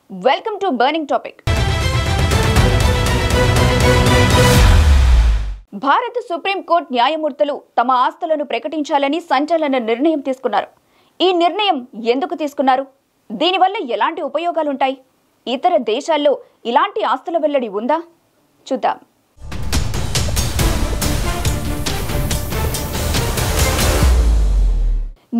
Welcome to burning topic. భారత supreme court న్యాయమూర్తులు తమ ఆస్తులను ప్రకటించాలని సంచలన నిర్ణయం తీసుకున్నారు. ఈ నిర్ణయం ఎందుకు తీసుకున్నారు? దీనివల్ల ఎలాంటి ఉపయోగాలుంటాయి? ఇతర దేశాల్లో ఇలాంటి ఆస్తుల వెల్లడి ఉందా? చూద్దాం.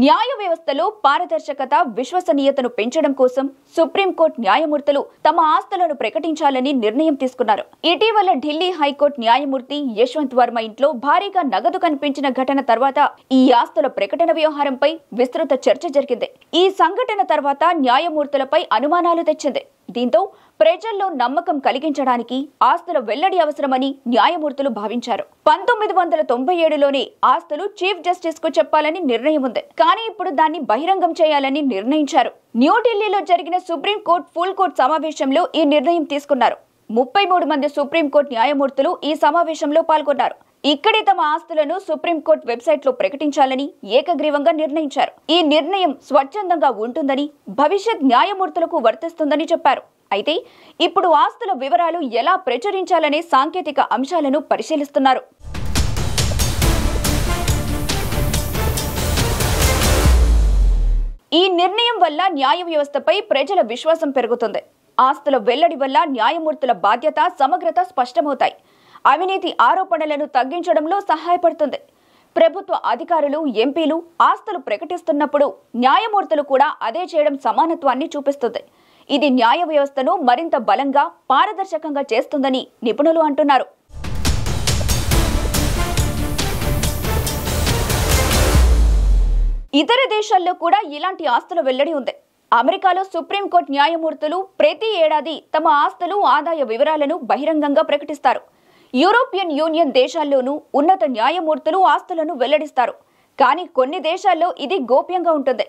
న్యాయ వ్యవస్థలో పారదర్శకత, విశ్వసనీయతను పెంచడం కోసం సుప్రీంకోర్టు న్యాయమూర్తులు తమ ఆస్తులను ప్రకటించాలని నిర్ణయం తీసుకున్నారు. ఇటీవల ఢిల్లీ హైకోర్టు న్యాయమూర్తి యశ్వంత్ వర్మ ఇంట్లో భారీగా నగదు కనిపించిన ఘటన తర్వాత ఈ ఆస్తుల ప్రకటన వ్యవహారంపై విస్తృత చర్చ జరిగింది. ఈ సంఘటన తర్వాత న్యాయమూర్తులపై అనుమానాలు తెచ్చింది. దీంతో ప్రజల్లో నమ్మకం కలిగించడానికి ఆస్తుల వెల్లడి అవసరమని న్యాయమూర్తులు భావించారు. 1997లోనే ఆస్తులు చీఫ్ జస్టిస్ కు చెప్పాలని నిర్ణయం ఉంది. కానీ ఇప్పుడు దాన్ని బహిరంగం చేయాలని నిర్ణయించారు. న్యూఢిల్లీలో జరిగిన సుప్రీంకోర్టు ఫుల్ కోర్టు సమావేశంలో ఈ నిర్ణయం తీసుకున్నారు. 33 మంది సుప్రీంకోర్టు న్యాయమూర్తులు ఈ సమావేశంలో పాల్గొన్నారు. ఇక్కడే తమ ఆస్తులను సుప్రీంకోర్టు వెబ్సైట్ లో ప్రకటించాలని ఏకగ్రీవంగా నిర్ణయించారు. ఈ నిర్ణయం స్వచ్ఛందంగా ఉంటుందని, భవిష్యత్ న్యాయమూర్తులకు వర్తిస్తుందని చెప్పారు. అయితే ఇప్పుడు ఆస్తుల వివరాలు ఎలా ప్రచురించాలనే సాంకేతిక అంశాలను పరిశీలిస్తున్నారు. ఈ నిర్ణయం వల్ల న్యాయ వ్యవస్థపై ప్రజల విశ్వాసం పెరుగుతుంది. ఆస్తుల వెల్లడి వల్ల న్యాయమూర్తుల బాధ్యత, సమగ్రత స్పష్టమవుతాయి. అవినీతి ఆరోపణలను తగ్గించడంలో సహాయపడుతుంది. ప్రభుత్వ అధికారులు, ఎంపీలు ఆస్తులు ప్రకటిస్తున్నప్పుడు న్యాయమూర్తులు కూడా అదే చేయడం సమానత్వాన్ని చూపిస్తుంది. ఇది న్యాయ వ్యవస్థను మరింత బలంగా, పారదర్శకంగా చేస్తుందని నిపుణులు అంటున్నారు. ఇతర దేశాల్లో కూడా ఇలాంటి ఆస్తుల వెల్లడి ఉంది. అమెరికాలో సుప్రీంకోర్టు న్యాయమూర్తులు ప్రతి ఏడాది తమ ఆస్తులు, ఆదాయ వివరాలను బహిరంగంగా ప్రకటిస్తారు. యూరోపియన్ యూనియన్ దేశాల్లోనూ ఉన్నత న్యాయమూర్తులు ఆస్తులను వెల్లడిస్తారు. కానీ కొన్ని దేశాల్లో ఇది గోప్యంగా ఉంటుంది.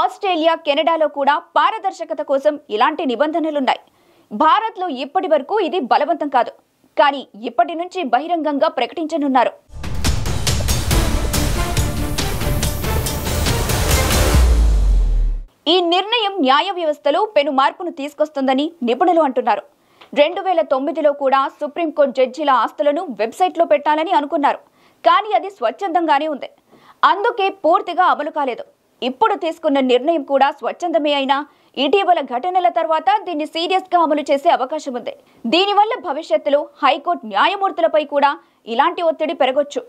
ఆస్ట్రేలియా, కెనడాలో కూడా పారదర్శకత కోసం ఇలాంటి నిబంధనలున్నాయి. భారత్లో ఇప్పటి వరకు ఇది బలవంతం కాదు. కానీ ఇప్పటి నుంచి బహిరంగంగా ప్రకటించనున్నారు. ఈ నిర్ణయం న్యాయ వ్యవస్థలో పెను మార్పును తీసుకొస్తుందని నిపుణులు అంటున్నారు. 2009లో కూడా సుప్రీంకోర్టు జడ్జీల ఆస్తులను వెబ్సైట్లో పెట్టాలని అనుకున్నారు. కానీ అది స్వచ్ఛందంగానే ఉంది. అందుకే పూర్తిగా అమలు కాలేదు. ఇప్పుడు తీసుకున్న నిర్ణయం కూడా స్వచ్ఛందమే అయినా ఇటీవల ఘటనల తర్వాత దీన్ని సీరియస్ గా అమలు చేసే అవకాశం ఉంది. దీనివల్ల భవిష్యత్తులో హైకోర్టు న్యాయమూర్తులపై కూడా ఇలాంటి ఒత్తిడి పెరగొచ్చు.